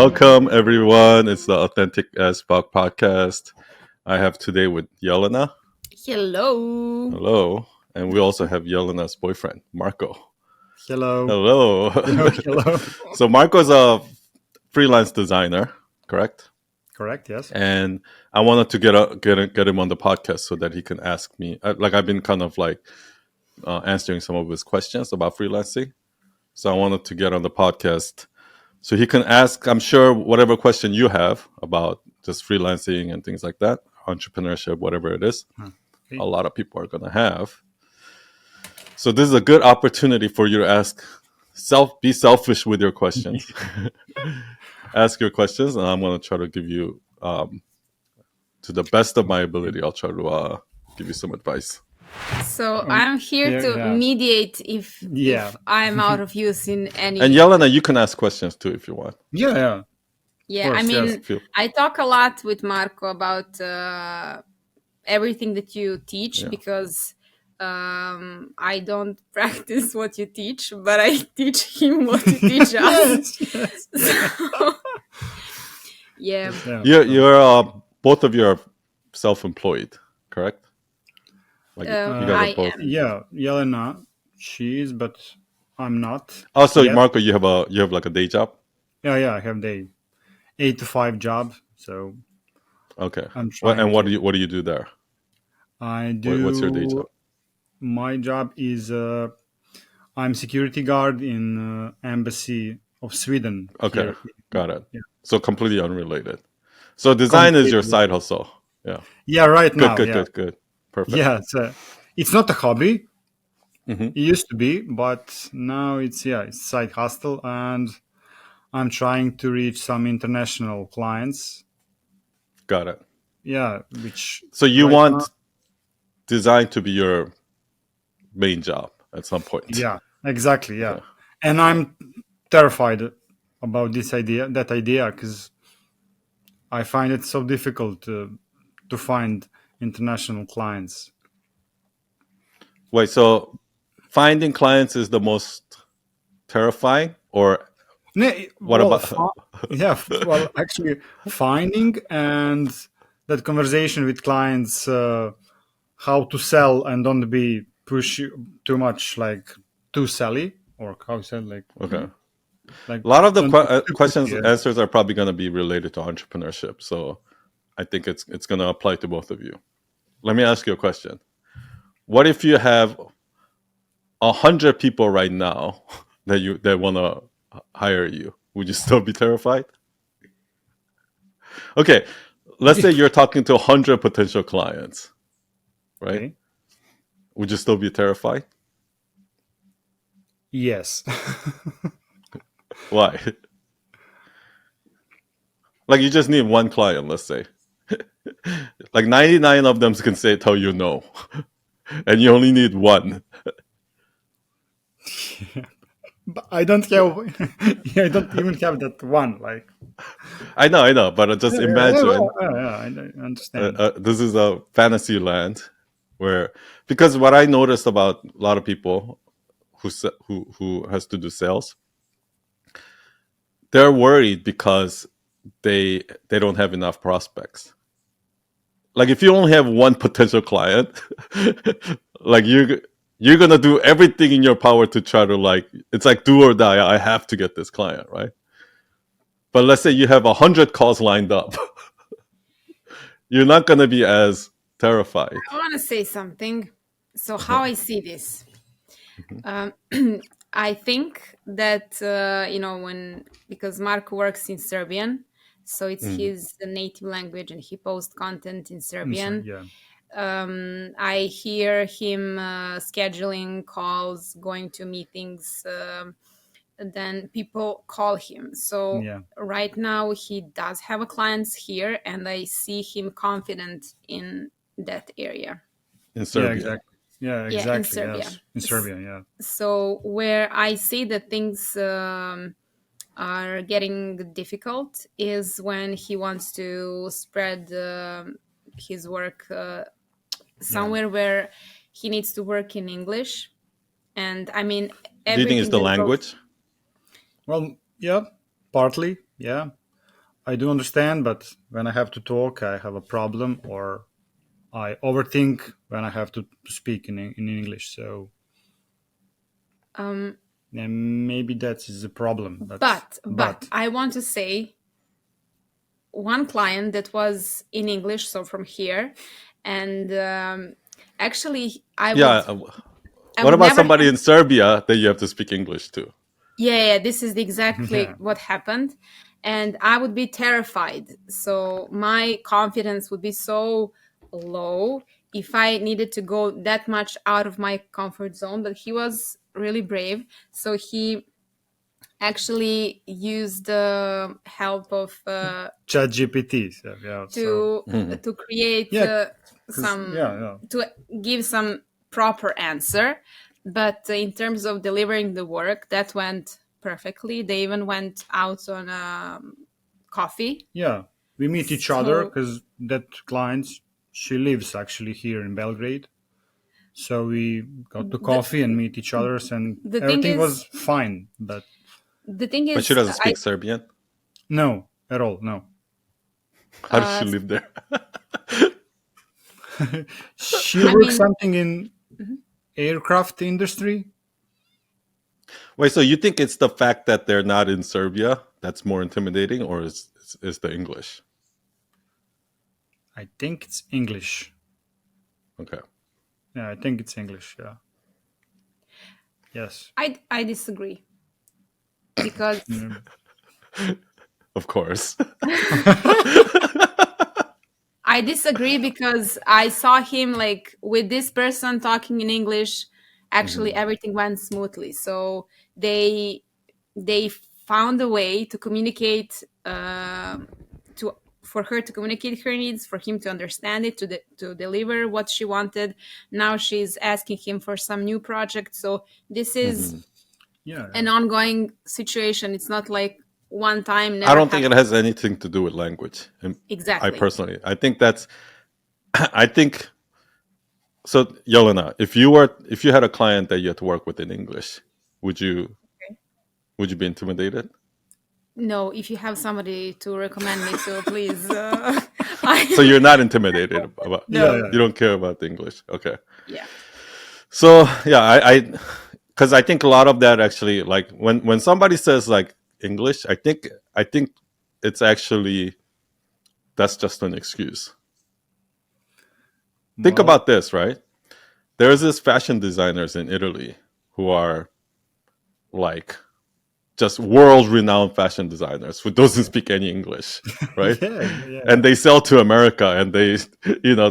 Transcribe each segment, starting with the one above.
Welcome, everyone. It's the Authentic as Fuck podcast. I have today with Yelena. Hello. Hello. And we also have Yelena's boyfriend, Marco. Hello. Hello. Hello. So Marco's a freelance designer, correct? Correct, yes. And I wanted to get him on the podcast so that he can ask me. I've been kind of answering some of his questions about freelancing. So I wanted to get on the podcast so he can ask, I'm sure, whatever question you have about just freelancing and things like that, entrepreneurship, whatever it is, Okay. a lot of people are going to have. So this is a good opportunity for you to ask, be selfish with your questions. Ask your questions, and I'm going to try to give you, to the best of my ability, I'll try to give you some advice. So I'm here to mediate if I'm out of use in any. And Yelena, you can ask questions too if you want. Yeah. Yeah, course, I mean, yes. I talk a lot with Marco about everything that you teach because I don't practice what you teach, but I teach him what you teach us. Yes. So, yeah. You're both of you are self-employed, correct? You guys are both. Yeah, Yelena, she is, but I'm not. Also, Marco, you have like a day job? Yeah, I have the 8 to 5 job. So okay. I'm trying. And what do you do there? I do. What's your day job? My job is I'm security guard in Embassy of Sweden. Okay, here. got it. Yeah. So completely unrelated. So design is your side hustle. Yeah. Yeah, right now. Good. Perfect. Yeah, it's not a hobby. Mm-hmm. It used to be, but now it's side hustle, and I'm trying to reach some international clients. Got it. Yeah, so you want design to be your main job at some point. Yeah, exactly. Yeah, and I'm terrified about that idea, because I find it so difficult to find international clients. Wait, so finding clients is the most terrifying, or what about? Actually, finding and that conversation with clients, how to sell and don't be push too much, like too selly, or how to say, like. Okay. Like a lot of the questions answers are probably going to be related to entrepreneurship, so I think it's going to apply to both of you. Let me ask you a question. What if you have 100 people right now that want to hire you? Would you still be terrified? Okay, let's say you're talking to 100 potential clients, right? Okay. Would you still be terrified? Yes. Why? Like, you just need one client, let's say. Like 99 of them can tell you no, and you only need one. But I don't have. I don't even have that one. Like, I know, but just imagine. I understand. This is a fantasy land because what I noticed about a lot of people who has to do sales, they're worried because they don't have enough prospects. Like, if you only have one potential client, like you're gonna do everything in your power to try to, it's like do or die. I have to get this client, right? But let's say you have 100 calls lined up. You're not gonna be as terrified. I want to say something. So how I see this, I think that because Mark works in Serbian, so it's his native language, and he posts content in Serbian. I hear him scheduling calls, going to meetings. Then people call him. So right now he does have clients here, and I see him confident in that area. In Serbia. Exactly. Yeah, exactly. In Serbia. Yes. In Serbia, yeah. So where I see that things are getting difficult is when he wants to spread his work somewhere where he needs to work in English. And I mean, do you think it's the language? Well, yeah, partly, yeah. I do understand, but when I have to talk, I have a problem, or I overthink when I have to speak in English. So maybe that is a problem. But I want to say one client that was in English, so from here, and actually I Yeah. would What about never somebody have. in Serbia that you have to speak English to? Yeah, this is exactly Yeah. what happened. And I would be terrified. So my confidence would be so low if I needed to go that much out of my comfort zone. But he was really brave. So he actually used the help of ChatGPT. So, yeah. So to create yeah, some to give some proper answer. But in terms of delivering the work, that went perfectly. They even went out on coffee. yeah, we meet each other So because that client, she lives actually here in Belgrade. So we got to the coffee and meet each other, and the thing everything is was fine. But the thing But she is doesn't I speak Serbian. no, at all, no. How does she live there? She I works mean, something in aircraft industry. Wait, so you think it's the fact that they're not in Serbia that's more intimidating, or is the English? I think it's English. Okay. Yeah, I think it's English. Yeah. Yes. I disagree because Of course. I disagree because I saw him like with this person talking in English. Actually, everything went smoothly. So they they found a way to communicate to for her to communicate her needs, for him to understand it, to deliver what she wanted. Now she's asking him for some new project. So this is Yeah. an ongoing situation. It's not like one time I never don't think it happened. has anything to do with language. I Exactly. personally, I think that's, I think so. Yelena, if you had a client that you had to work with in English, would you be intimidated? No, if you have somebody to recommend me to, please. So you're not intimidated about, Yeah. No. you don't care about the English. Okay. Yeah. So yeah, because I think a lot of that actually, like when somebody says like English, I think it's actually that's just an excuse. Think Well, about this, right? There's this fashion designers in Italy who are like just world renowned fashion designers who doesn't speak any English, right? yeah. And they sell to America and they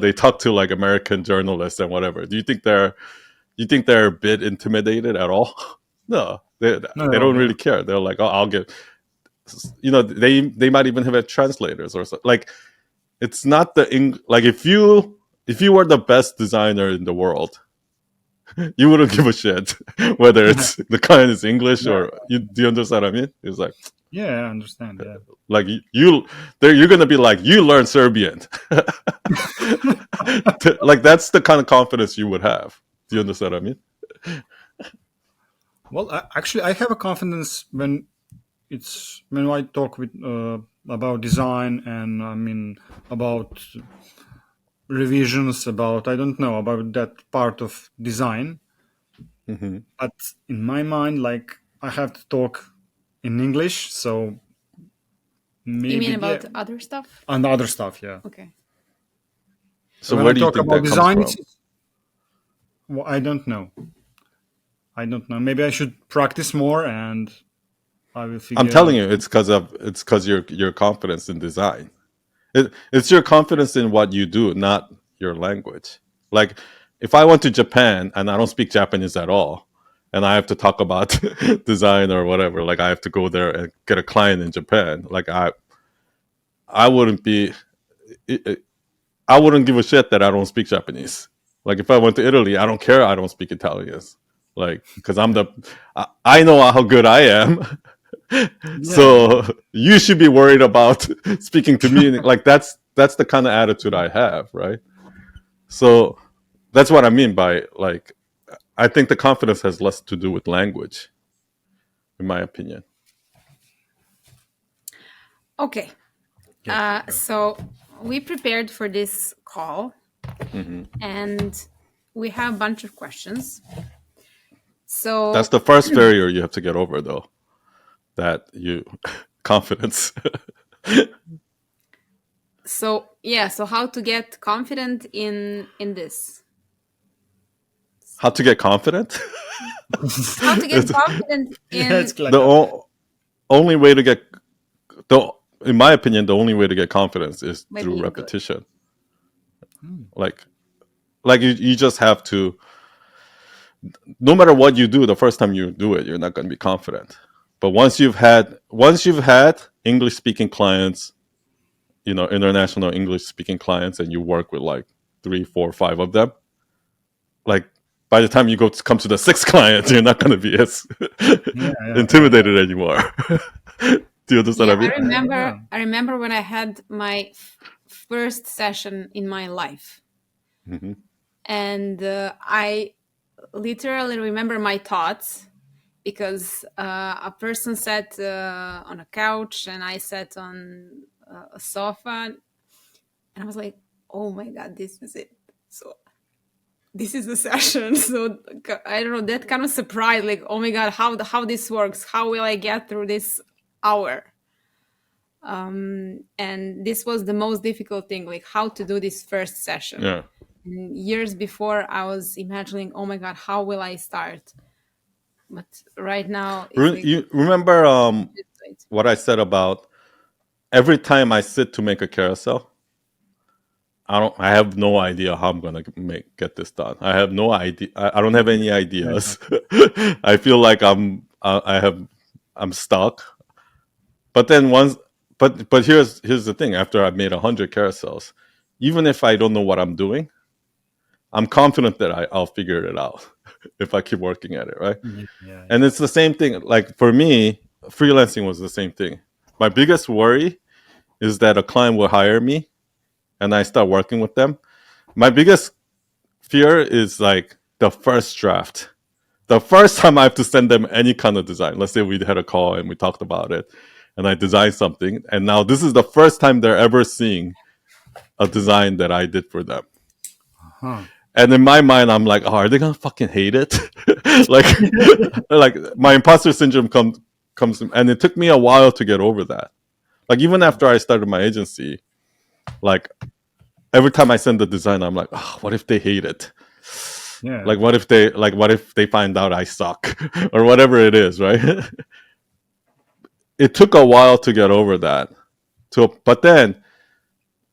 they talk to like American journalists and whatever. Do you think they're a bit intimidated at all? No, they No, don't really care. They're like, oh, I'll get, they might even have translators or so. Like, it's not like if you were the best designer in the world, you wouldn't give a shit whether it's the client is English yeah, or do you understand what I mean? It's yeah, I understand. Yeah. like you're gonna be like, you learn Serbian. Like that's the kind of confidence you would have. Do you understand what I mean? Well, actually, I have a confidence when I talk with about design, and I mean about revisions, about I don't know about that part of design. But in my mind, like I have to talk in English, so You mean maybe yeah, about other stuff? and other stuff. Yeah. Okay. So When I where do you talk think about that comes design, from? well, I don't know. I don't know. Maybe I should practice more, and I will I'm figure telling out. you, it's because your confidence in design. It's your confidence in what you do, not your language. Like, if I went to Japan and I don't speak Japanese at all, and I have to talk about design or whatever, like I have to go there and get a client in Japan, like I wouldn't be, I wouldn't give a shit that I don't speak Japanese. Like if I went to Italy, I don't care. I don't speak Italian. Like, because I know how good I am. Yeah, So you should be worried about speaking to me. Like that's the kind of attitude I have, right? So that's what I mean by like, I think the confidence has less to do with language, in my opinion. Okay. So we prepared for this call, and we have a bunch of questions. So That's the first barrier you have to get over, though. That you confidence. So how to get confident in this? How to get confident? How to get confident in it's like only way to get in my opinion, the only way to get confidence is By through being good. repetition. Like you just have to. No matter what you do, the first time you do it, you're not going to be confident. But once you've had English speaking clients, international English speaking clients, and you work with like 3, 4, 5 of them, like by the time you come to the 6th client, you're not going to be as intimidated anymore. Do you understand what I mean? I remember when I had my first session in my life, and I literally remember my thoughts, because a person sat on a couch and I sat on a sofa, and I was like, oh my god, this is it. So this is the session. So I don't know, that kind of surprise, like, oh my god, how this works, how will I get through this hour? And this was the most difficult thing, like how to do this first session. Yeah. And years before, I was imagining, oh my god, how will I start? But right now, You remember what I said about every time I sit to make a carousel, I have no idea how I'm gonna get this done. I have no idea. I don't have any ideas. I feel like I'm stuck. But then but here's the thing. After I've made 100 carousels, even if I don't know what I'm doing, I'm confident that I'll figure it out if I keep working at it, right? Yeah. And it's the same thing. Like for me, freelancing was the same thing. My biggest worry is that a client will hire me and I start working with them. My biggest fear is like the first draft. The first time I have to send them any kind of design. Let's say we had a call and we talked about it and I designed something. And now this is the first time they're ever seeing a design that I did for them. And in my mind, I'm like, oh, are they gonna fucking hate it? like my imposter syndrome comes, and it took me a while to get over that. Like even after I started my agency, like every time I send the design, I'm like, oh, what if they hate it? Yeah. Like what if they find out I suck or whatever it is, right? It took a while to get over that. But then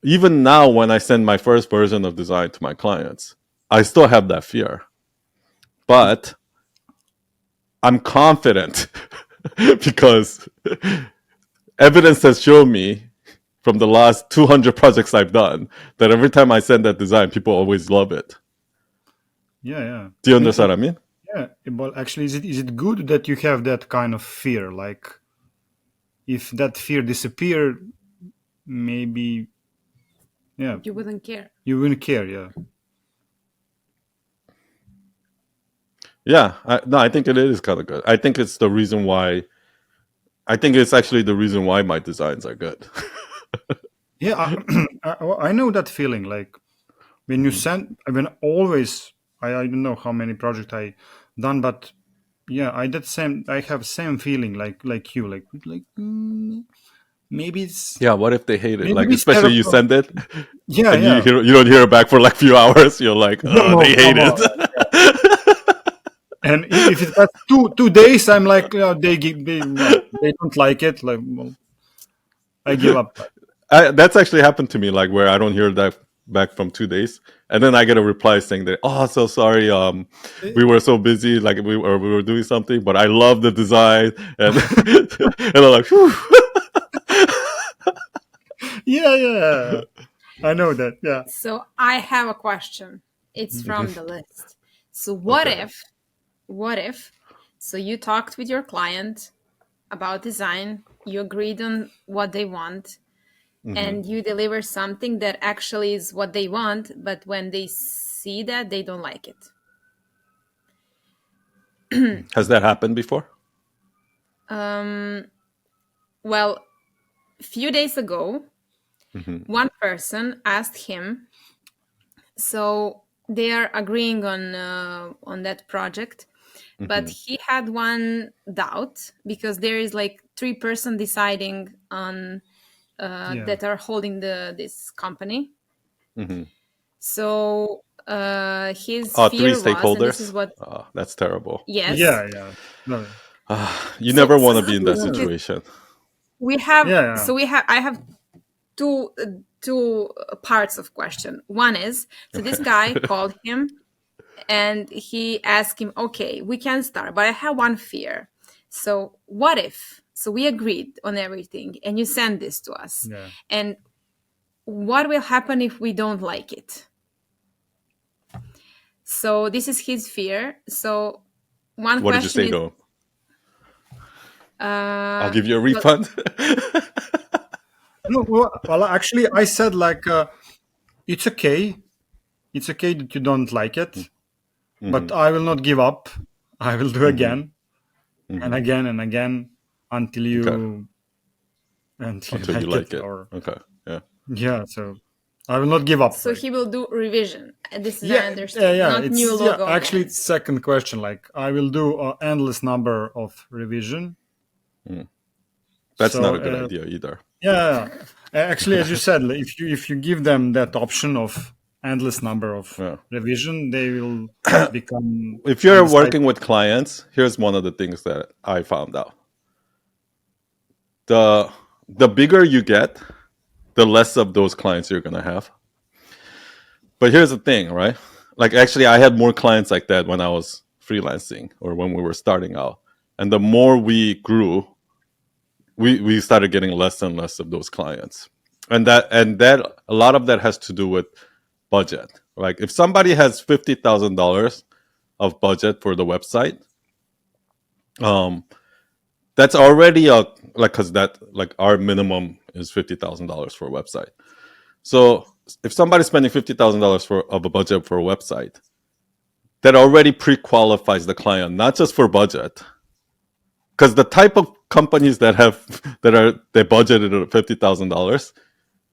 even now, when I send my first version of design to my clients, I still have that fear. But I'm confident because evidence has shown me from the last 200 projects I've done that every time I send that design, people always love it. Yeah. Do you understand what I mean? Yeah. Well, actually, is it good that you have that kind of fear? Like, if that fear disappeared, maybe, you wouldn't care. You wouldn't care, yeah. Yeah, I think it is kind of good. I think it's the reason why. I think it's actually the reason why my designs are good. Yeah, I know that feeling. Like when you send, I mean, always. I don't know how many projects I done, but yeah, I have same feeling like you, like maybe it's. Yeah, what if they hate it? Maybe Like it's especially you send it, Yeah, and yeah. you don't hear it back for like a few hours. You're like, No, they hate come it. on. And if it's that's 2 days, I'm like, they don't like it. Like, well, I give up. That's actually happened to me, like where I don't hear that back from 2 days, and then I get a reply saying that, oh, so sorry, we were so busy, like we were doing something, but I love the design, and and I'm like, whew. Yeah. I know that. Yeah. So I have a question. It's from the list. So what if, so you talked with your client about design, you agreed on what they want, and you deliver something that actually is what they want, but when they see that, they don't like it. Has that happened before? Well, a few days ago, One person asked him, so they are agreeing on that project, but he had one doubt because there is like 3 person deciding on that are holding this company. So his fear 3 was, and this is stakeholders. what, Oh, that's terrible. yes. Yeah. No. You So never want to be in that this is- situation. we have Yeah. so I have two parts of question. One is, so this guy called him and he asked him, okay, we can start, but I have one fear. So what if, so we agreed on everything and you send this to us, and what will happen if we don't like it? So this is his fear. So one What did you question say is, to him? I'll give you a refund. No, well, actually, I said like, it's okay. It's okay that you don't like it, but I will not give up. I will do again and again and again until you Until you like it. Or Yeah. So I will not give up. so he will do revision. This is I Yeah, understand. Not it's, new logo. actually, it's second question. Like, I will do an endless number of revision. That's So, not a good idea either. Yeah, actually, as you said, like, if you give them that option of endless number of revision, they will become. If you're working with clients, here's one of the things that I found out. The bigger you get, the less of those clients you're going to have. But here's the thing, right? Like, actually, I had more clients like that when I was freelancing or when we were starting out. And the more we grew, we started getting less and less of those clients. And that a lot of that has to do with budget. Like, if somebody has $50,000 of budget for the website, that's already because our minimum is $50,000 for a website. So if somebody's spending $50,000 of a budget for a website, that already pre-qualifies the client, not just for budget, because the type of companies that they budgeted at $50,000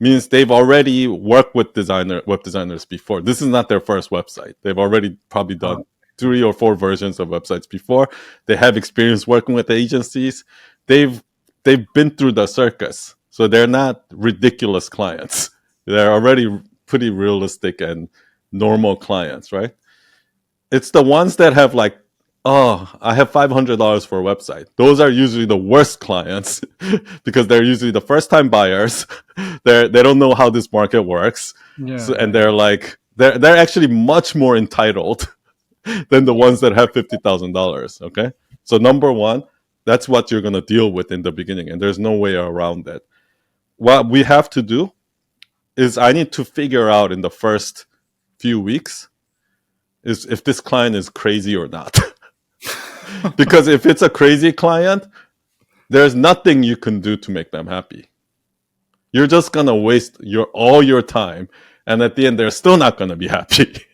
means they've already worked with web designers before. This is not their first website. They've already probably done 3 or 4 versions of websites before. They have experience working with agencies. They've been through the circus, so they're not ridiculous clients. They're already pretty realistic and normal clients, right? It's the ones that have like, oh, I have $500 for a website. Those are usually the worst clients because they're usually the first-time buyers. They don't know how this market works, and they're actually much more entitled than the ones that have $50,000. Okay, so number one, that's what you're gonna deal with in the beginning, and there's no way around that. What we have to do is I need to figure out in the first few weeks is if this client is crazy or not. Because if it's a crazy client, there's nothing you can do to make them happy. You're just gonna waste all your time, and at the end, they're still not gonna be happy.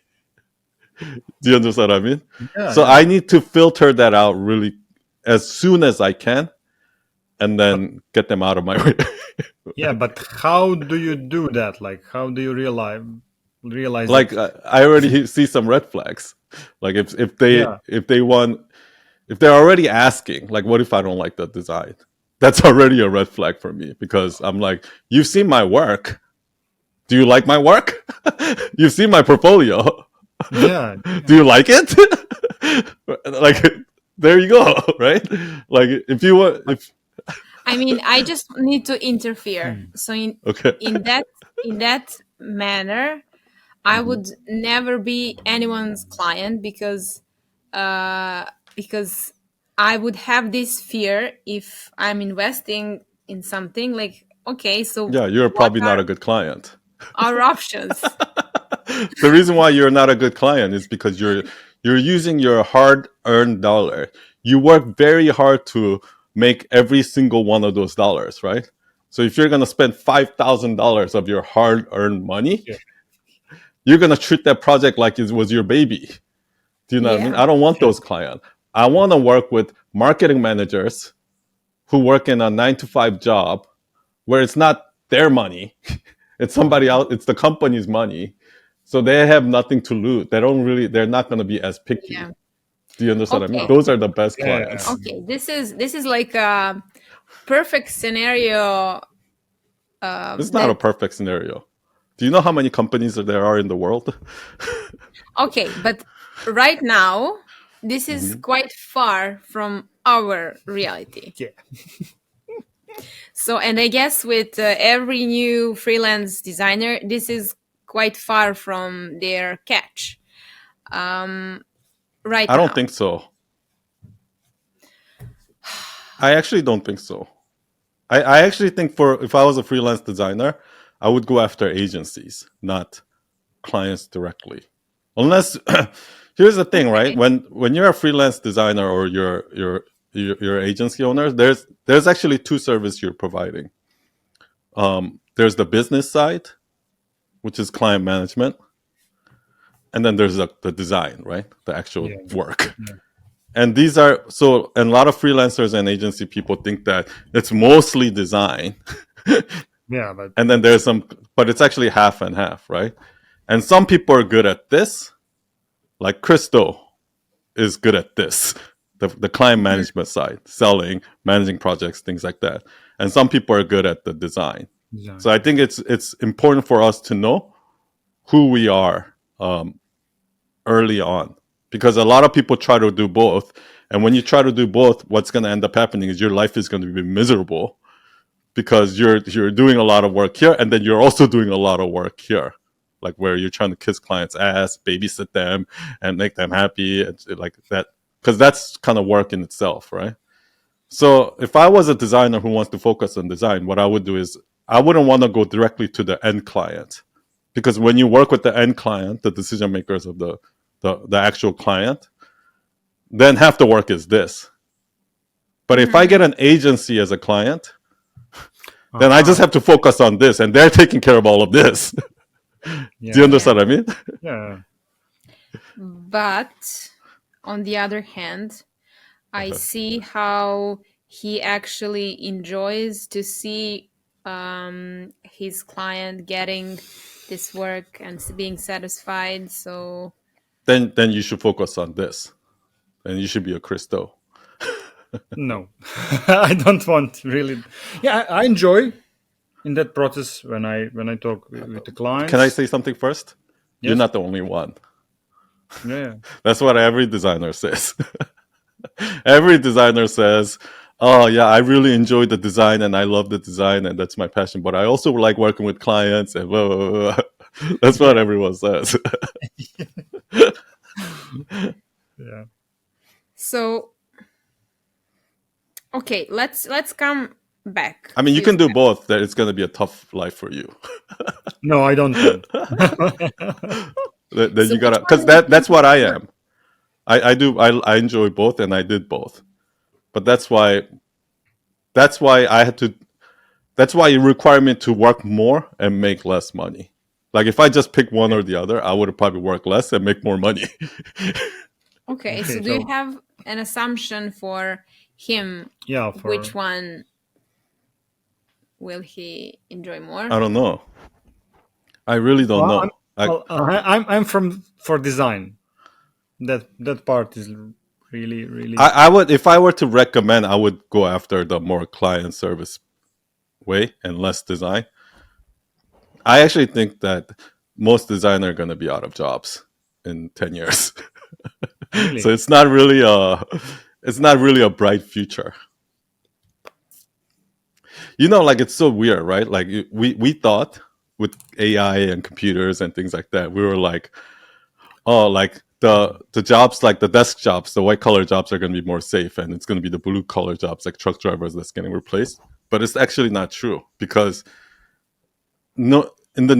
Do you understand what I mean? So I need to filter that out really as soon as I can, and then get them out of my way. But how do you do that? Like, how do you realize? Like, I already see some red flags. Like, if they're already asking, like, what if I don't like the design? That's already a red flag for me, because I'm like, you've seen my work. Do you like my work? You've seen my portfolio. Yeah. Do you like it? Like, there you go, right? Like, if you want, I mean, I just need to interfere. So in that manner, I would never be anyone's client because I would have this fear if I'm investing in something. Like, okay, so yeah, you're probably not a good client. Our options. The reason why you're not a good client is because you're using your hard-earned dollar. You work very hard to make every single one of those dollars, right? So if you're gonna spend $5,000 of your hard-earned money, you're gonna treat that project like it was your baby. Do you know what I mean? I don't want those clients. I want to work with marketing managers who work in a 9-to-5 job where it's not their money. It's somebody else. It's the company's money. So they have nothing to lose. They're not going to be as picky. Yeah. Do you understand what I mean? Okay. Those are the best Yeah. clients. Okay, this is like a perfect scenario. It's not a perfect scenario. Do you know how many companies there are in the world? Okay, but right now, this is quite far from our reality. Yeah. So, and I guess with every new freelance designer, this is quite far from their catch. Right I now. don't think so. I actually don't think so. I actually think if I was a freelance designer, I would go after agencies, not clients directly. Unless here's the thing, right? When you're a freelance designer or you're agency owner, there's actually two services you're providing. There's the business side, which is client management, and then there's the design, right? The actual work. Yeah. And these are and a lot of freelancers and agency people think that it's mostly design. Yeah, but and then there's but it's actually half and half, right? And some people are good at this, like Christo is good at this, the client management side, selling, managing projects, things like that. And some people are good at the design. So I think it's important for us to know who we are early on, because a lot of people try to do both. And when you try to do both, what's going to end up happening is your life is going to be miserable, because you're doing a lot of work here, and then you're also doing a lot of work here, like where you're trying to kiss clients' ass, babysit them, and make them happy, and like that, because that's kind of work in itself, right? So if I was a designer who wants to focus on design, what I would do is I wouldn't want to go directly to the end client, because when you work with the end client, the decision makers of the actual client, then half the work is this. But if I get an agency as a client, then I just have to focus on this, and they're taking care of all of this. Do you understand what I mean? Yeah. But on the other hand, I see how he actually enjoys to see his client getting this work and being satisfied. So then you should focus on this, and you should be a Christo. No, I don't want really. Yeah, I enjoy in that process when I talk with the clients. Can I say something first? Yes. You're not the only one. Yeah. That's what every designer says. Every designer says, oh yeah, I really enjoy the design and I love the design and that's my passion, but I also like working with clients and blah, blah, blah. That's what everyone says. Yeah. So okay, let's come back. I mean, you can do both. That it's going to be a tough life for you. No, I don't want. Then you gotta, because that's what I am. I enjoy both, and I did both. But that's why I had to. That's why it required me to work more and make less money. Like if I just pick one or the other, I would have probably worked less and make more money. Okay, so do you have an assumption for him? Yeah. Which one will he enjoy more? I don't know. I really don't know. I'm for design. That part is really. I would, if I were to recommend, I would go after the more client service way and less design. I actually think that most designers are going to be out of jobs in 10 years. Really? So it's not really a bright future. You know, like it's so weird, right? Like we thought with AI and computers and things like that, we were like, oh, like the jobs, like the desk jobs, the white collar jobs are going to be more safe, and it's going to be the blue collar jobs like truck drivers that's getting replaced. But it's actually not true, because no, in the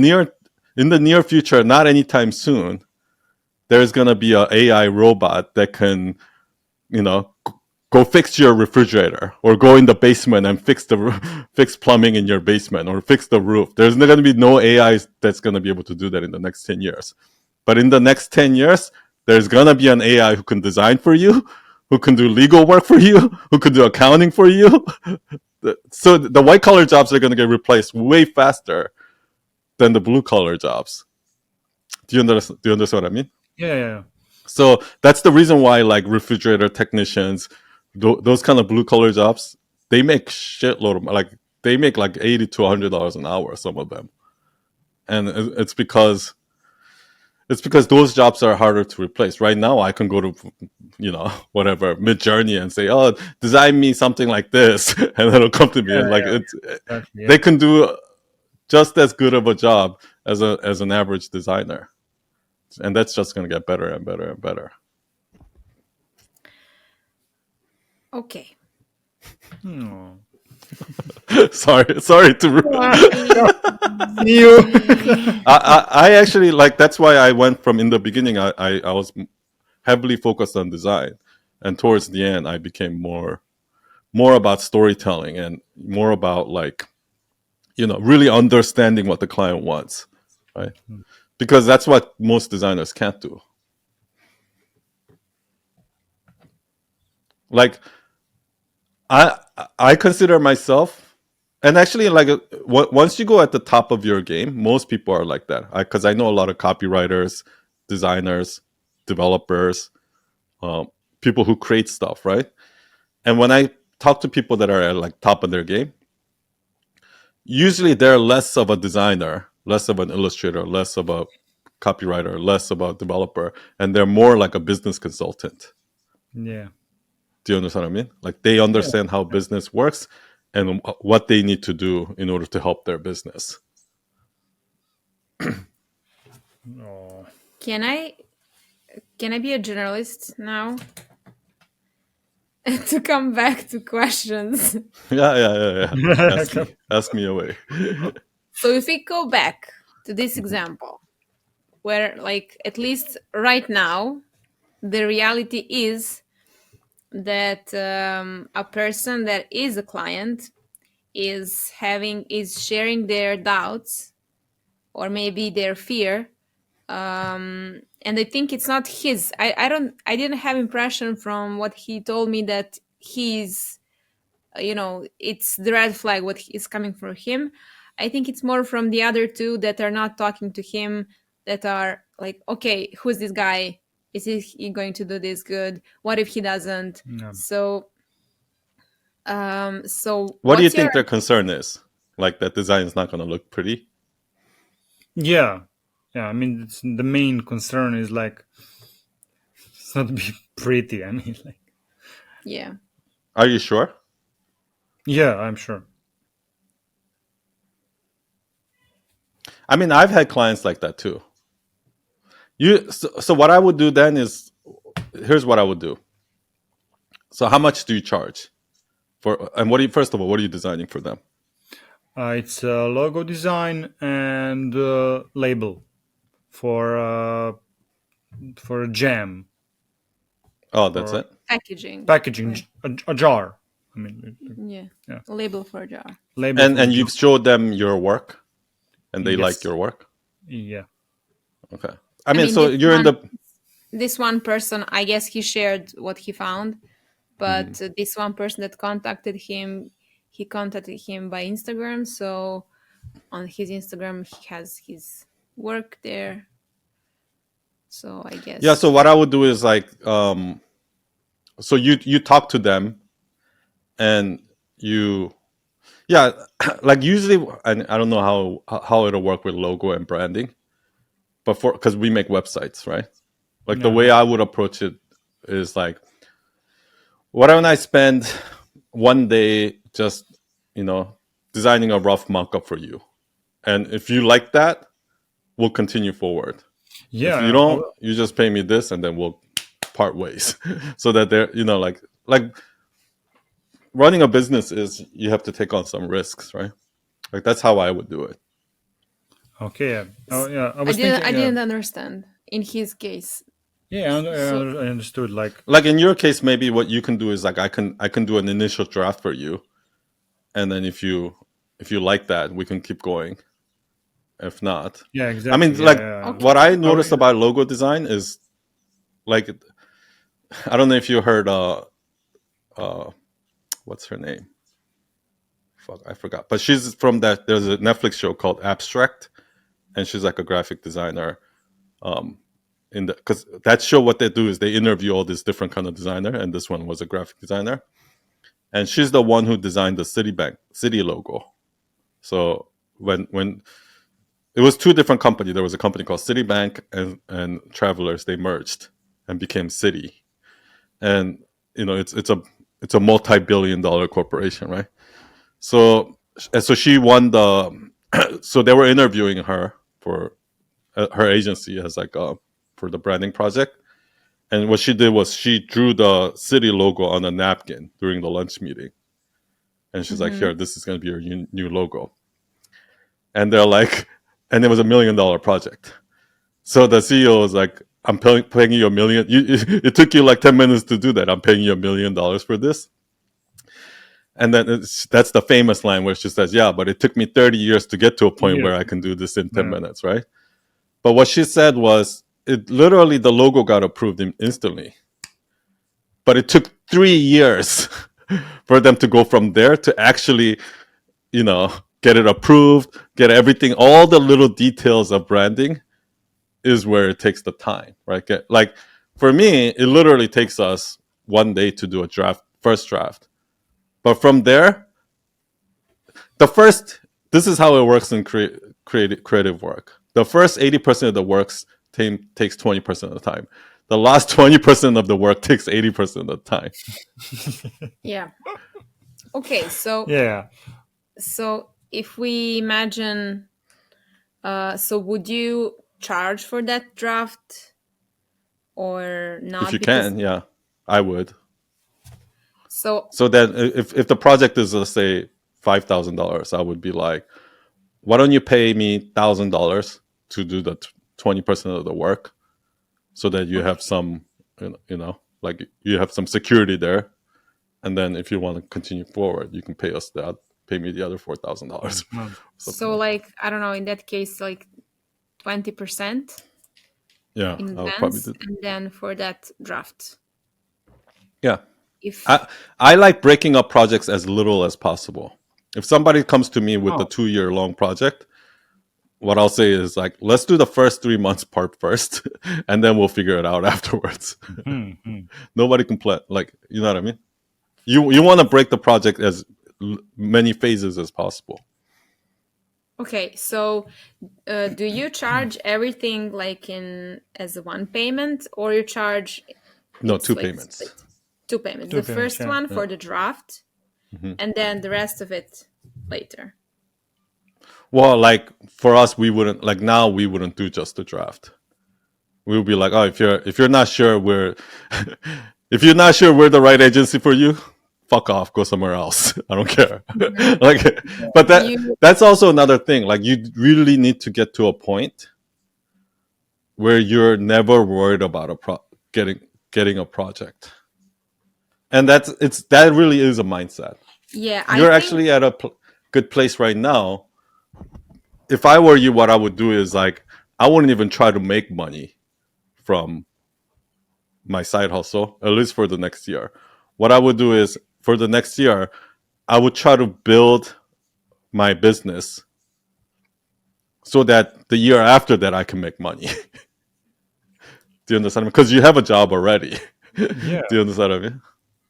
near future, not anytime soon, there's going to be an AI robot that can, go fix your refrigerator, or go in the basement and fix plumbing in your basement, or fix the roof. There's going to be no AI that's going to be able to do that in the next 10 years. But in the next 10 years, there's going to be an AI who can design for you, who can do legal work for you, who can do accounting for you. So the white collar jobs are going to get replaced way faster than the blue collar jobs. Do you understand what I mean? Yeah. So that's the reason why, like, refrigerator technicians, those kind of blue collar jobs, they make shitload of, like, they make like $80 to $100 an hour, some of them, and it's because those jobs are harder to replace. Right now, I can go to, whatever, Midjourney and say, "Oh, design me something like this," and it'll come to me, and like Exactly, they can do just as good of a job as an average designer, and that's just going to get better and better and better. Okay. Oh. sorry to You. I actually, like, that's why I went from, in the beginning, I was heavily focused on design, and towards the end I became more about storytelling and more about, like, really understanding what the client wants, right? Because that's what most designers can't do. Like, I consider myself, and actually, like, once you go at the top of your game, most people are like that. Because I know a lot of copywriters, designers, developers, people who create stuff, right? And when I talk to people that are at, like, top of their game, usually they're less of a designer, less of an illustrator, less of a copywriter, less of a developer, and they're more like a business consultant. Yeah. Do you understand what I mean? Like, they understand how business works and what they need to do in order to help their business. Oh. Can I be a generalist now? To come back to questions. Yeah. Ask me away. So if we go back to this example, where, like, at least right now, the reality is that a person that is a client is sharing their doubts or maybe their fear, and I think it's not his. I didn't have impression from what he told me that he's, it's the red flag what is coming from him. I think it's more from the other two that are not talking to him, that are like, okay, who's this guy? Is he going to do this good? What if he doesn't? Yeah. So What do you what's your think their concern is? Like, that design is not going to look pretty? Yeah. I mean, the main concern is, like, it's not be pretty. I mean, like. yeah. Are you sure? Yeah, I'm sure. I mean, I've had clients like that too. So what I would do then is, here's what I would do. So how much do you charge for, and first of all, what are you designing for them? It's a logo design and label for a jam. Oh, that's it? Packaging. A jar. I mean, yeah. A label for a jar. Label and you've showed them your work, and they like your work? Yeah. Okay. I mean, so you're in the... This one person, I guess he shared what he found, but this one person that contacted him, he contacted him by Instagram. So on his Instagram, he has his work there. So I guess... Yeah, so what I would do is, like, so you talk to them, and like, usually, and I don't know how it'll work with logo and branding, but because we make websites, right? Like, the way I would approach it is, like, why don't I spend one day just, designing a rough mock-up for you, and if you like that, we'll continue forward. Yeah. If you don't, you just pay me this, and then we'll part ways. So that they're, like running a business is, you have to take on some risks, right? Like, that's how I would do it. Okay. Yeah. Oh, yeah. I didn't understand in his case. Yeah, I understood. Like in your case, maybe what you can do is, like, I can do an initial draft for you, and then if you like that, we can keep going. If not, yeah, exactly. I mean, what I noticed about logo design is, like, I don't know if you heard what's her name? fuck, I forgot. But she's from that. There's a Netflix show called Abstract, and she's like a graphic designer. Because that show, what they do is they interview all these different kind of designer, and this one was a graphic designer, and she's the one who designed the city logo. So when it was two different companies, there was a company called Citibank and Travelers. They merged and became Citi, and it's a multi-billion-dollar corporation, right? So she won the. So they were interviewing her for her agency as like for the branding project, and what she did was she drew the Citi logo on a napkin during the lunch meeting, and she's like, "Here, this is going to be your new logo." And they're like, and it was $1 million project. So the CEO was like, "I'm paying you $1 million. It took you like 10 minutes to do that. I'm paying you $1 million for this." And then that's the famous line where she says, "Yeah, but it took me 30 years to get to a point where I can do this in 10 minutes, right?" But what she said was, it literally, the logo got approved instantly. But it took 3 years for them to go from there to actually, get it approved, get everything, all the little details of branding is where it takes the time, right? Like for me, it literally takes us 1 day to do a first draft. But from there, this is how it works in creative work. The first 80% of the works takes 20% of the time. The last 20% of the work takes 80% of the time. Yeah. Okay, so Yeah. So if we imagine, so would you charge for that draft or not? If you can, yeah, I would. So then if the project is, let's say, $5,000, I would be like, why don't you pay me $1,000 to do the 20% of the work, so that you have some, like you have some security there, and then if you want to continue forward, you can pay me the other $4,000. So like, I don't know, in that case, like 20%. Yeah, in I'll probably advance, do. and then for that draft. Yeah. If I like breaking up projects as little as possible. If somebody comes to me with a 2-year long project, what I'll say is like, let's do the first 3 months part first, and then we'll figure it out afterwards. Nobody can play, like, you know what I mean? You want to break the project as many phases as possible. Okay, so do you charge everything like as a one payment, or you charge? No, two payments. Split? Two payments. Two The payments, first one for the draft, and then the rest of it later. Well, like for us, we wouldn't do just the draft. We would be like, oh, if you're not sure if you're not sure we're the right agency for you, fuck off, go somewhere else. I don't care. But that's also another thing. Like, you really need to get to a point where you're never worried about getting a project, and that really is a mindset. Yeah, you're actually at a good place right now. If I were you, what I would do is like, I wouldn't even try to make money from my side hustle, at least for the next year. What I would do is, for the next year, I would try to build my business so that the year after that I can make money. Do you understand? Because you have a job already. Yeah. Do you understand what I mean?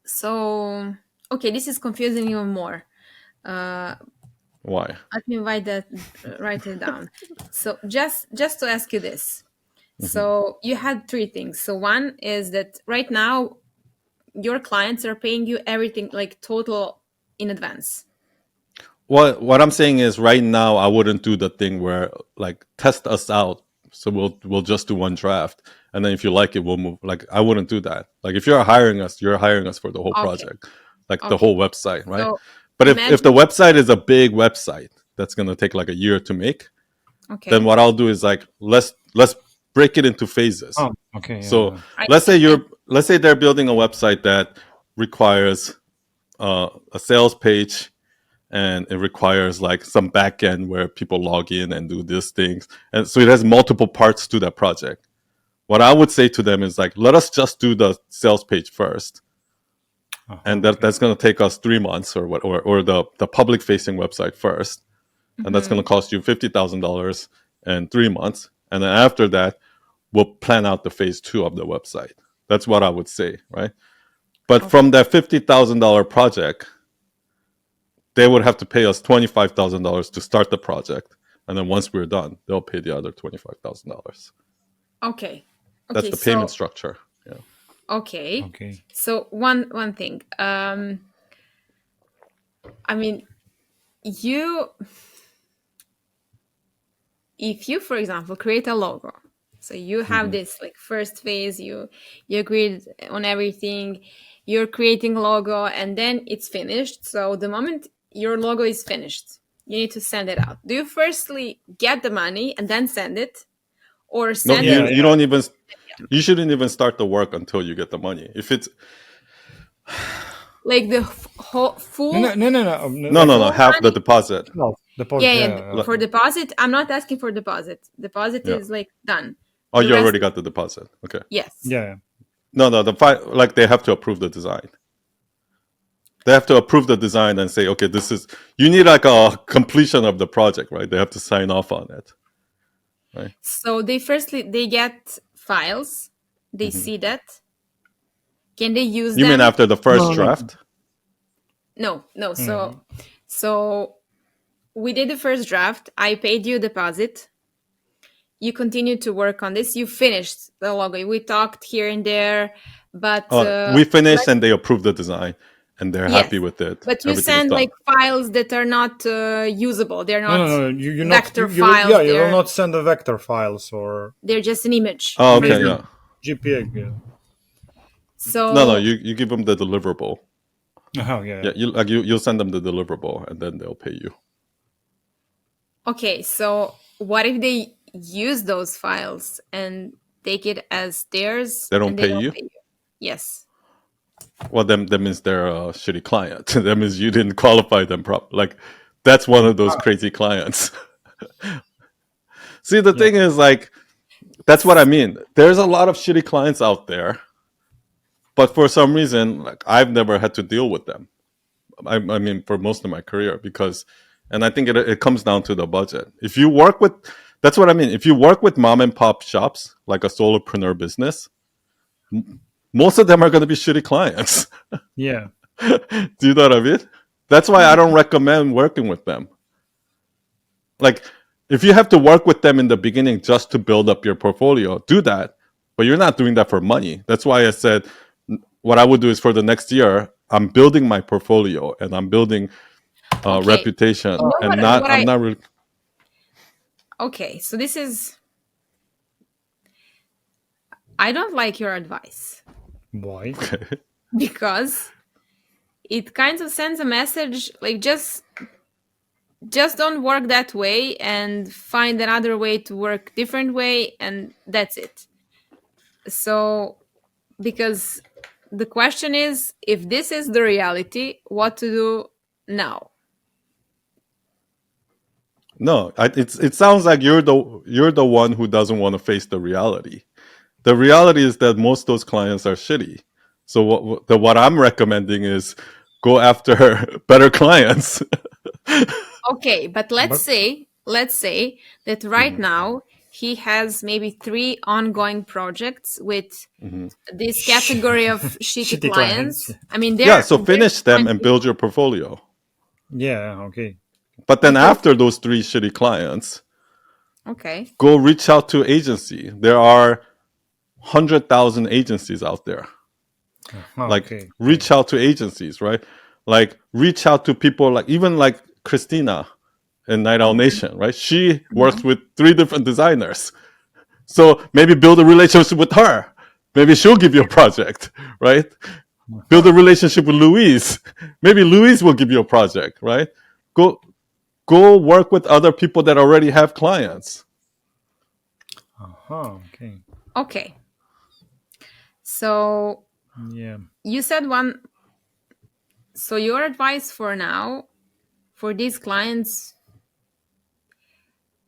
So, okay, this is confusing even more. Why? Let me write it down. So just to ask you this. So you had three things. So one is that right now your clients are paying you everything, like total, in advance. What I'm saying is, right now I wouldn't do the thing where, like, test us out. So we'll just do one draft, and then if you like it, we'll move. Like, I wouldn't do that. Like, if you're hiring us for the whole project, like the whole website, right? So, but if the website is a big website that's gonna take like a year to make, then what I'll do is like, let's break it into phases. Oh, okay. Yeah. So let's say they're building a website that requires a sales page, and it requires like some back end where people log in and do these things, and so it has multiple parts to that project. What I would say to them is like, let us just do the sales page first, and that's going to take us 3 months or what, or the public facing website first, and that's going to cost you $50,000 and 3 months, and then after that we'll plan out the phase 2 of the website. That's what I would say, right? But from that $50,000 project, they would have to pay us $25,000 to start the project, and then once we're done, they'll pay the other $25,000. Okay. That's the payment structure. Yeah. Okay. So one thing. I mean, if you, for example, create a logo, so you have this like first phase, you agreed on everything, you're creating logo, and then it's finished. So the moment your logo is finished, you need to send it out. Do you firstly get the money and then send it, or send it? You don't even. You shouldn't even start the work until you get the money. If it's like the whole full. No. Half the deposit. No, for deposit, I'm not asking for deposit. Deposit is like done. Oh, you already got the deposit. Okay. Yes. Yeah. No. Like they have to approve the design. They have to approve the design and say, okay, this is. You need like a completion of the project, right? They have to sign off on it. Right. So they get files. They see that. Can they use them? You mean after the first draft? No. So we did the first draft. I paid you a deposit. You continued to work on this. You finished the logo. We talked here and there, but we finished and they approved the design, and they're happy with it. But you send like files that are not usable. They're not vector files. Yeah, you will not send the vector files, or they're just an image. Oh, okay, yeah. JPEG. Yeah. So no, you give them the deliverable. Yeah. You'll send them the deliverable, and then they'll pay you. Okay, so what if they use those files and take it as theirs? They don't pay you? Yes. Well, that means they're a shitty client. That means you didn't qualify them properly. Like, that's one of those crazy clients. See, the thing is, like, that's what I mean. There's a lot of shitty clients out there, but for some reason, like, I've never had to deal with them. I mean, for most of my career, and I think it comes down to the budget. If you work with, that's what I mean. If you work with mom and pop shops, like a solopreneur business, most of them are going to be shitty clients. Yeah. Do you know what I mean? That's why I don't recommend working with them. Like, if you have to work with them in the beginning just to build up your portfolio, do that. But you're not doing that for money. That's why I said what I would do is for the next year, I'm building my portfolio and I'm building reputation. I'm not really. Okay, so this is. I don't like your advice. Why? Because it kind of sends a message like just don't work that way and find another way to work different way, and that's it. So because the question is, if this is the reality, what to do now? No, it sounds like you're the one who doesn't want to face the reality. The reality is that most of those clients are shitty. So what I'm recommending is go after better clients. Okay, but let's say that right now he has maybe 3 ongoing projects with this category of shitty clients. I mean, so finish them and build your portfolio. Yeah, okay. But then after those 3 shitty clients, go reach out to agency. There are 100,000 agencies out there. Reach out to agencies, right? Like, reach out to people like, even like Christina in Night Owl Nation, right? She works with 3 different designers. So maybe build a relationship with her. Maybe she'll give you a project, right? Build a relationship with Louise. Maybe Louise will give you a project, right? Go work with other people that already have clients. Okay. So you said one. So your advice for now, for these clients,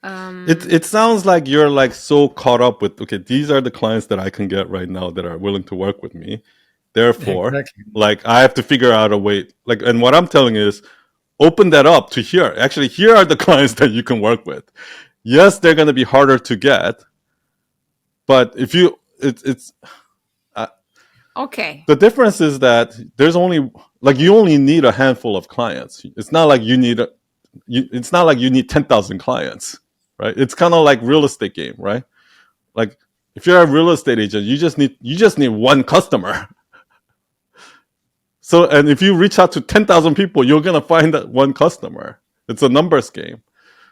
it sounds like you're like so caught up with, okay, these are the clients that I can get right now that are willing to work with me, Therefore, Exactly. like I have to figure out a way. Like, and what I'm telling is, open that up to here. Actually, here are the clients that you can work with. Yes, they're going to be harder to get, but if you, it's Okay. the difference is that there's only like you only need a handful of clients. It's not like you need it's not like you need 10,000 clients, right? It's kind of like real estate game, right? Like if you're a real estate agent, you just need one customer. So and if you reach out to 10,000 people, you're gonna find that one customer. It's a numbers game.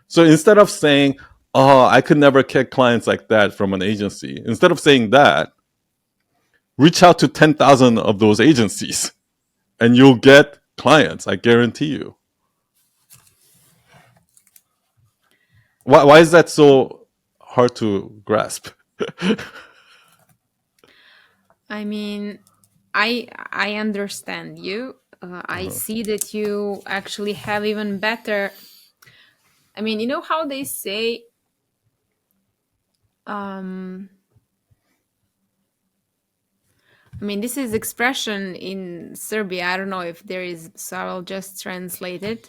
So instead of saying, "Oh, I could never get clients like that from an agency," instead of saying that, reach out to 10,000 of those agencies, and you'll get clients. I guarantee you. Why is that so hard to grasp? I mean, I understand you. I see that you actually have even better. I mean, you know how they say, I mean, this is expression in Serbia. I don't know if there is, so I'll just translate it.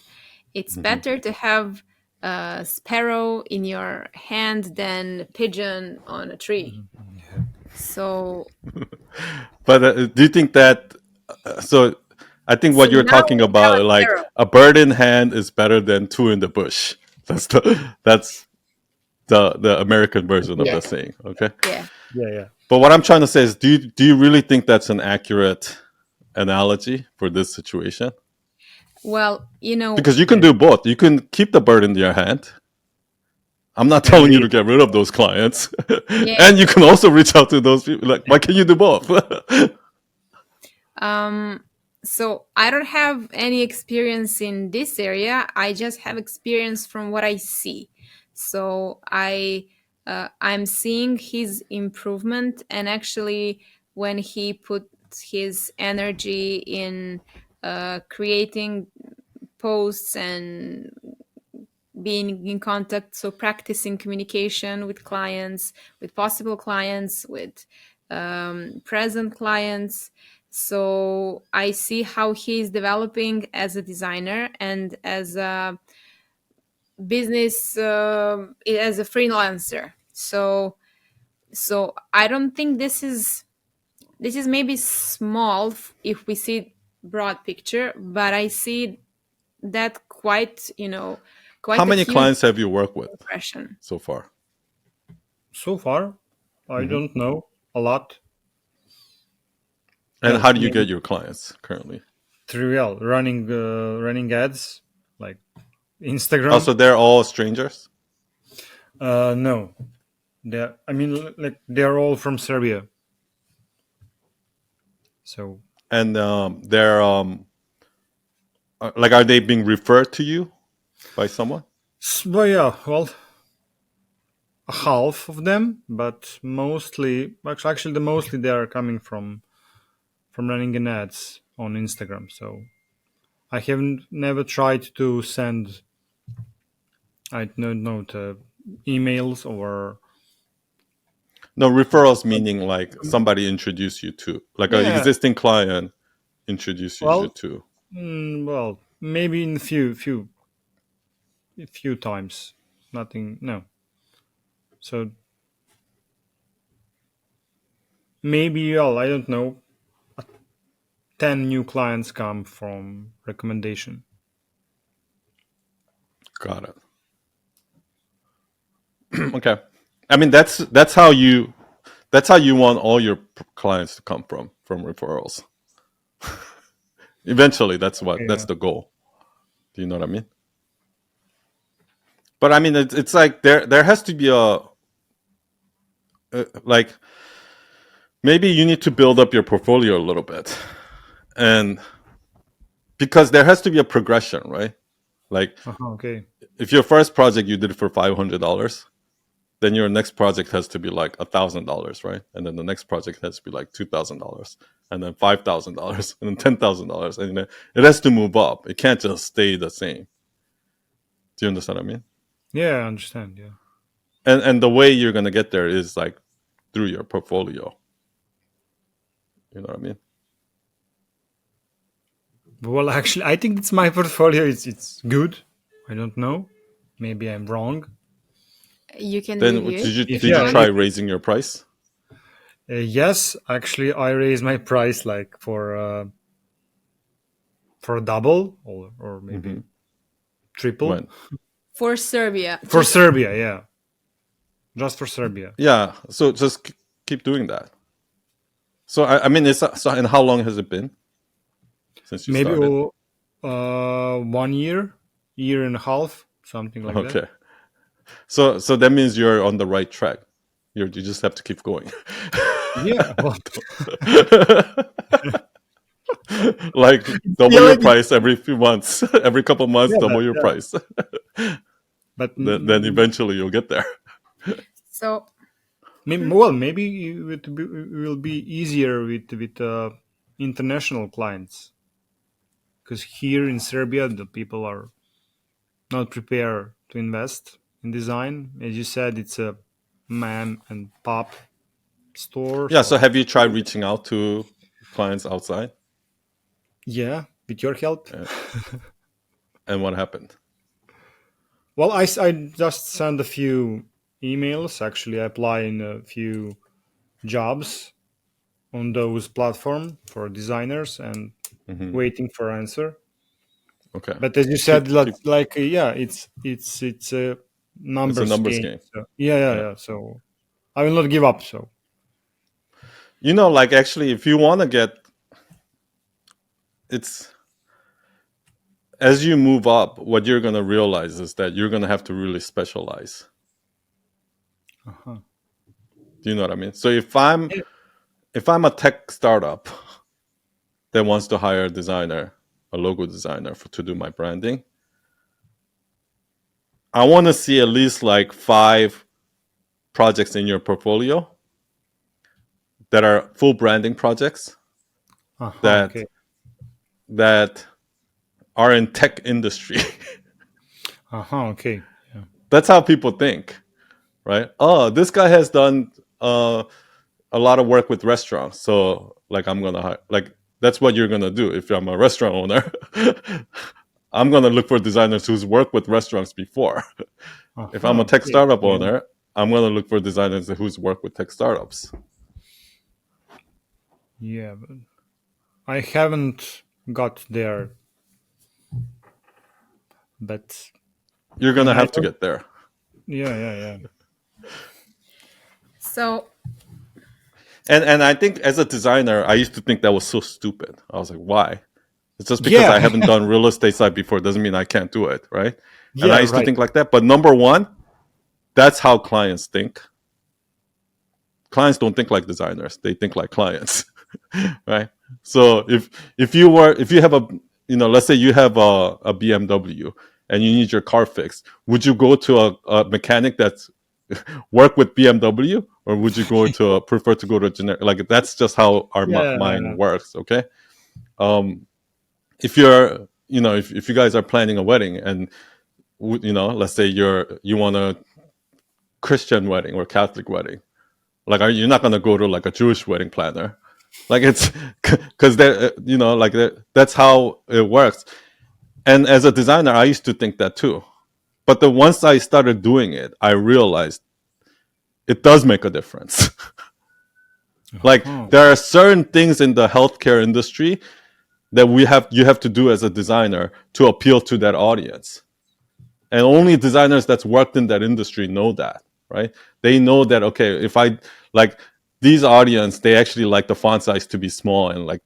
It's better to have a sparrow in your hand than a pigeon on a tree. So, But do you think that? So I think so what you're now talking we have a about, like sparrow. a bird in hand, is better than two in the bush. That's the American version of Yeah. the saying. Okay. Yeah. Yeah. But what I'm trying to say is, do you really think that's an accurate analogy for this situation? Well, you know, Because you can Yeah. do both. You can keep the bird in your hand. I'm not And telling you to leave. get rid of those clients, yeah. and you can also reach out to those people. Like, why can't you do both? So I don't have any experience in this area. I just have experience from what I see. So I'm seeing his improvement, and actually, when he put his energy in creating posts and being in contact, so practicing communication with clients, with possible clients, with present clients. So I see how he's developing as a designer and as a business, as a freelancer. So I don't think this is maybe small if we see broad picture, but I see that quite, How quite a many huge clients have you worked with impression. so far? So far, I don't know a lot. And No, how do you maybe get your clients currently? trivial running ads like Instagram. Also, they're all strangers, No, I mean, like they're all from Serbia. So, and they're like, are they being referred to you by someone? but yeah, well, half of them, but actually, the mostly they are coming from running an ads on Instagram. So I haven't never tried to send, I don't know, to emails or No, referrals meaning like somebody introduced you to, like an yeah. existing client introduces you Well, to. well, maybe in a few times, nothing. No, so maybe well, I don't know. 10 new clients come from recommendation. Got it. Okay. I mean, that's how you want all your clients to come from referrals. Eventually, that's Yeah. the goal. Do you know what I mean? But I mean, it's like there has to be like maybe you need to build up your portfolio a little bit, and because there has to be a progression, right? Like Okay. if your first project you did it for $500, then your next project has to be like $1,000, right? And then the next project has to be like $2,000, and then $5,000, and then $10,000, and then it has to move up. It can't just stay the same. Do you understand what I mean? Yeah, I understand. Yeah. And the way you're gonna get there is like through your portfolio. You know what I mean? Well, actually, I think it's my portfolio. It's good. I don't know. Maybe I'm wrong. You can Then review did it you if did you you want. try raising your price? Yes, actually, I raised my price like for a double or maybe triple When? For Serbia, for just Serbia. Yeah, just for Serbia. Yeah. So just keep doing that. So I mean, so. And how long has it been since you Maybe started? 1 year and a half, something like that. Okay. So that means you're on the right track. You just have to keep going. Yeah. Well, Like yeah, double your like price every few months, every couple months, yeah, double your yeah. price. But Then eventually you'll get there. so. well, maybe it will be easier with international clients because here in Serbia the people are not prepared to invest in design. As you said, it's a mom and pop store. Yeah. So So have you tried reaching out to clients outside? yeah, with your help. And what happened? Well, I just sent a few emails. Actually, I apply in a few jobs on those platform for designers and waiting for answer. Okay. But as you said, Keep. yeah, it's a It's a numbers numbers game. game. So yeah. Yeah. Yeah. So I will not give up. So Like actually, if you want to get, it's as you move up, what you're gonna realize is that you're gonna have to really specialize. Do you know what I mean? So yeah. if I'm a tech startup that wants to hire a designer, a logo designer to do my branding, I want to see at least like 5 projects in your portfolio that are full branding projects that Okay. that are in tech industry. Okay. Yeah. That's how people think, right? Oh, this guy has done a lot of work with restaurants, so like I'm gonna hire. Like that's what you're gonna do if I'm a restaurant owner. I'm gonna look for designers who's worked with restaurants before. If I'm a tech Okay. startup Yeah. owner, I'm gonna look for designers who's worked with tech startups. Yeah. But I haven't got there, but You're when gonna I have to don't, get there. yeah. So And I think as a designer, I used to think that was so stupid. I was like, why? It's just because I Yeah. haven't done real estate side before doesn't mean I can't do it, right? And I Yeah. used to Right. think like that. But number one, that's how clients think. Clients don't think like designers; they think like clients, right? So if you have a let's say you have a BMW and you need your car fixed, would you go to a mechanic that's work with BMW, or would you prefer to go to a generic? Like that's just how our mind Yeah. works. Okay. If you're if you guys are planning a wedding and let's say you want a Christian wedding or Catholic wedding, like you're not going to go to like a Jewish wedding planner, like it's because they're like that's how it works. And as a designer I used to think that too, but the once I started doing it I realized it does make a difference. Like there are certain things in the healthcare industry that you have to do as a designer to appeal to that audience, and only designers that's worked in that industry know that, right? They know that, okay, if I like these audience, they actually like the font size to be small, and like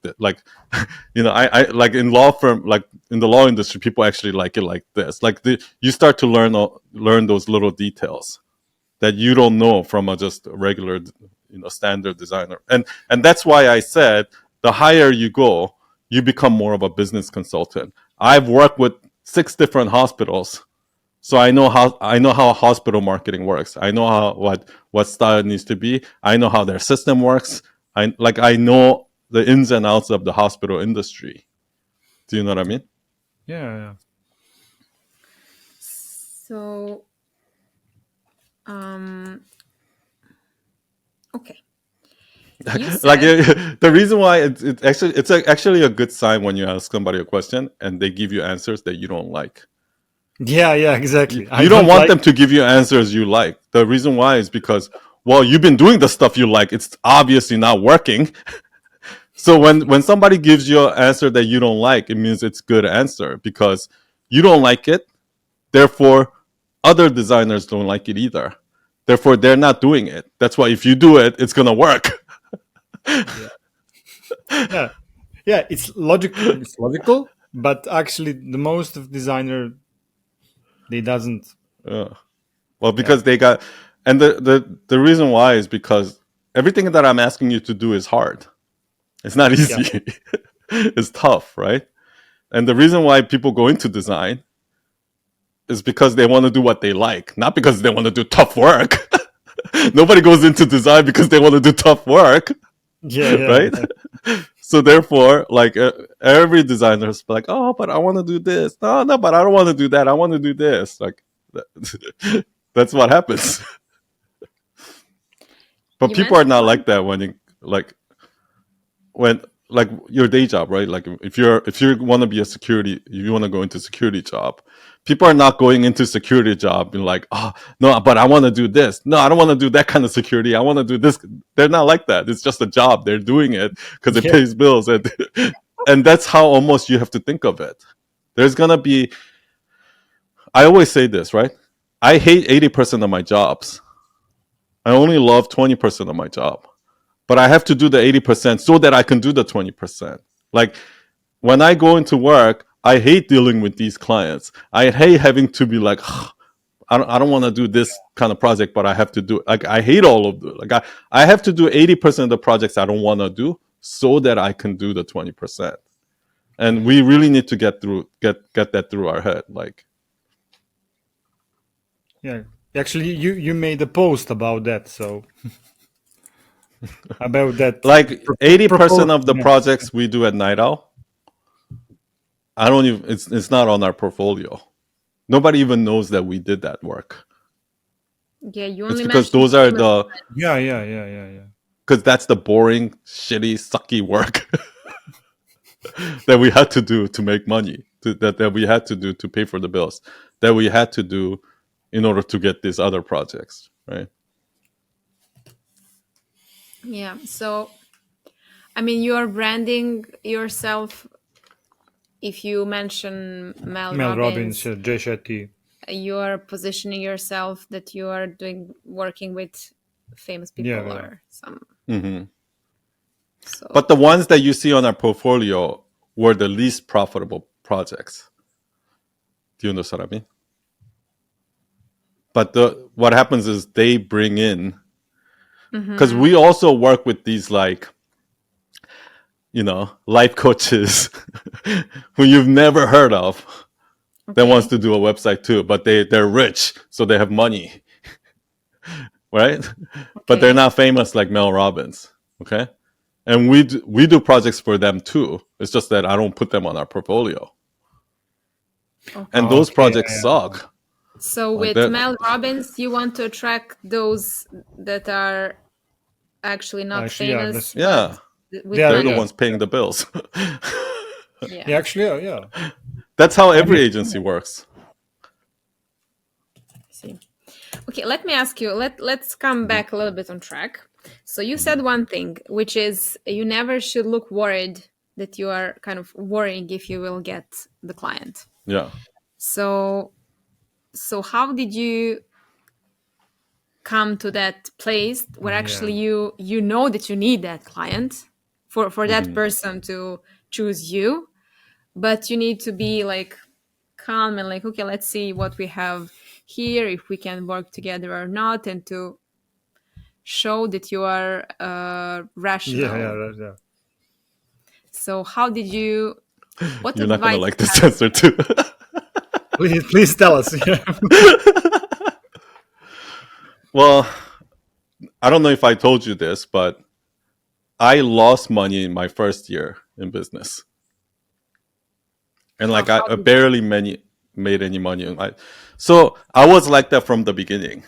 I like in law firm, like in the law industry, people actually like it like this. Like you start to learn those little details that you don't know from a just regular standard designer. And that's why I said the higher you go, you become more of a business consultant. I've worked with 6 different hospitals, so I know how hospital marketing works. I know what style it needs to be. I know how their system works. I know the ins and outs of the hospital industry. Do you know what I mean? Yeah. so um okay. You Like said, the reason why it's actually a good sign when you ask somebody a question and they give you answers that you don't like. Yeah, You, exactly. I you don't don't want like. them to give you answers you like. The reason why is because, well, you've been doing the stuff you like. It's obviously not working. So when somebody gives you an answer that you don't like, it means it's a good answer because you don't like it. Therefore, other designers don't like it either. Therefore, they're not doing it. That's why if you do it, it's gonna work. Yeah, yeah, yeah. It's logical. It's logical, but actually, the most of designer they doesn't. Yeah. Well, Yeah, because they got, and the reason why is because everything that I'm asking you to do is hard. It's not yeah, easy. It's tough, right? And the reason why people go into design is because they want to do what they like, not because they want to do tough work. Nobody goes into design because they want to do tough work, yeah, yeah, right? So therefore, like every designer is like, oh, but I want to do this. No, no, but I don't want to do that. I want to do this. Like that's what happens. But you people are mentioned not one. like that when you like when like your day job, right? Like if you want to be a security, if you want to go into security job, people are not going into security job and like, oh no, but I want to do this. No, I don't want to do that kind of security. I want to do this. They're not like that. It's just a job. They're doing it because it yeah, pays bills, and that's how almost you have to think of it. There's gonna be. I always say this, right? I hate 80% of my jobs. I only love 20% of my job, but I have to do the 80% so that I can do the 20%. Like when I go into work, I hate dealing with these clients. I hate having to be like, I don't want to do this kind of project, but I have to do it. Like I hate all of it. Like I have to do 80% of the projects I don't want to do so that I can do the 20%. And we really need to get that through our head. Like yeah. Actually, you made a post about that, so about that like 80% proposal. of the Yeah, projects we do at Night Owl, I don't even it's not on our portfolio. Nobody even knows that we did that work. Yeah, you It's only because mentioned those are famous. the yeah, yeah, yeah, yeah, yeah. because that's the boring, shitty, sucky work that we had to do to make money. That we had to do to pay for the bills. That we had to do in order to get these other projects, right? Yeah. So, I mean, you are branding yourself. If you mention Mel Mel Robbins, Robbins, Jay Shetty. you are positioning yourself that you are working with famous Yeah, people yeah, or some. Hmm. So But the ones that you see on our portfolio were the least profitable projects. Do you understand what I mean? But what happens is they bring in because mm-hmm. we also work with these like life coaches who you've never heard of that wants Okay. to do a website too, but they're rich, so they have money, right? But they're Okay. not famous like Mel Robbins, okay? And we do projects for them too. It's just that I don't put them on our portfolio, and Okay. those Okay, projects yeah, suck. So Like with that, Mel Robbins, you want to attract those that are actually yeah. not Actually, yeah, famous, that's but yeah, they with are. they're the Yeah, money. ones paying the bills. Yeah. yeah. Actually, yeah, yeah. That's how And every it, agency works. I see. Okay, let me ask you. Let's come Hmm. back a little bit on track. So you Hmm. said one thing, which is you never should look worried that you are kind of worrying if you will get the client. Yeah. So how did you come to that place where yeah, actually you know that you need that client for that Hmm. person to choose you, but you need to be like calm and like, okay, let's see what we have here, if we can work together or not, and to show that you are yeah, yeah, rational. yeah. So how did you, what You're not gonna advice like you this have? answer too. Please tell us. Yeah, Well, I don't know if I told you this, but I lost money in my first year in business, and like I, How I did you, barely made any money. So I was like that from the beginning.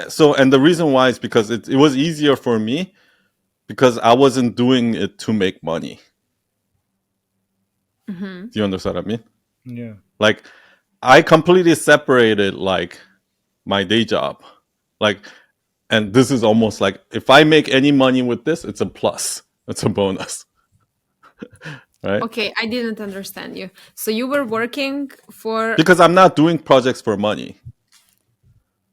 So, and the reason why is because it was easier for me because I wasn't doing it to make money. Do you understand what I mean? Yeah. Like, I completely separated like my day job. Like, and this is almost like if I make any money with this, it's a plus. It's a bonus. Right? Okay, I didn't understand you. So you were working for Because I'm not doing projects for money.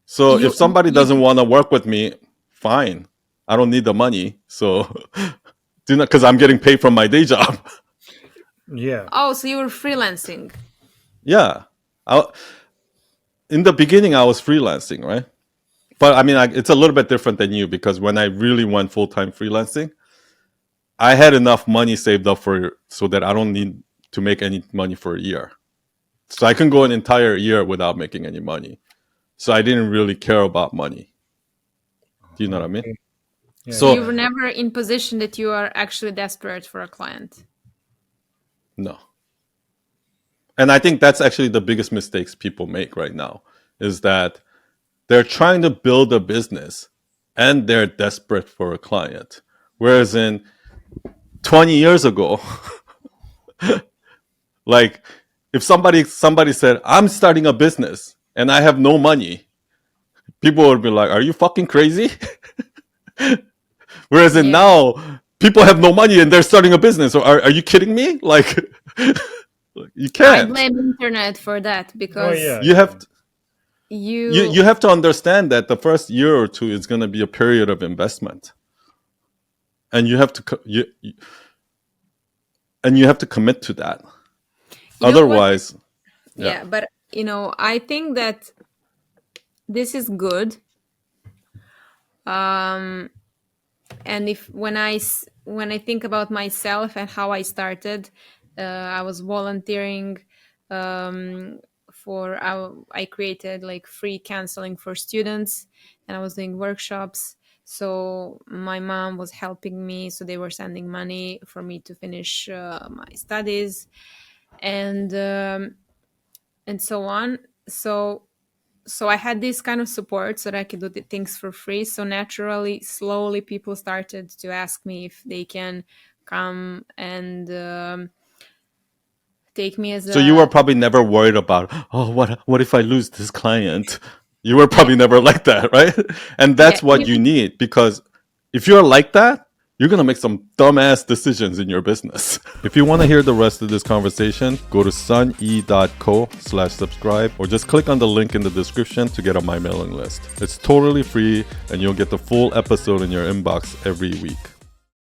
So if somebody doesn't want to work with me, fine. I don't need the money. So, because I'm getting paid from my day job. Yeah. Oh, so you were freelancing. Yeah. In the beginning, I was freelancing, right? But I mean, it's a little bit different than you because when I really went full-time freelancing, I had enough money saved up so that I don't need to make any money for a year. So I can go an entire year without making any money. So I didn't really care about money. Do you know what I mean? Yeah. So you were never in position that you are actually desperate for a client. No. And I think that's actually the biggest mistakes people make right now is that they're trying to build a business and they're desperate for a client. Whereas in 20 years ago, like if somebody said, I'm starting a business and I have no money, people would be like, are you fucking crazy? Whereas in now, people have no money and they're starting a business. So are you kidding me? Like, you can't. I blame internet for that because you have to, you have to understand that the first year or two is going to be a period of investment, and you have to you have to commit to that. Otherwise, but I think that this is good. And when I think about myself and how I started, I was volunteering I created like free counseling for students, and I was doing workshops. So my mom was helping me, so they were sending money for me to finish my studies, and so on. So I had this kind of support so that I could do the things for free. So naturally, slowly, people started to ask me if they can come and take me as so you were probably never worried about, oh, what if I lose this client? You were probably never like that, right? And that's what you need, because if you're like that, you're going to make some dumbass decisions in your business. If you want to hear the rest of this conversation, go to sunE.co/subscribe or just click on the link in the description to get on my mailing list. It's totally free and you'll get the full episode in your inbox every week.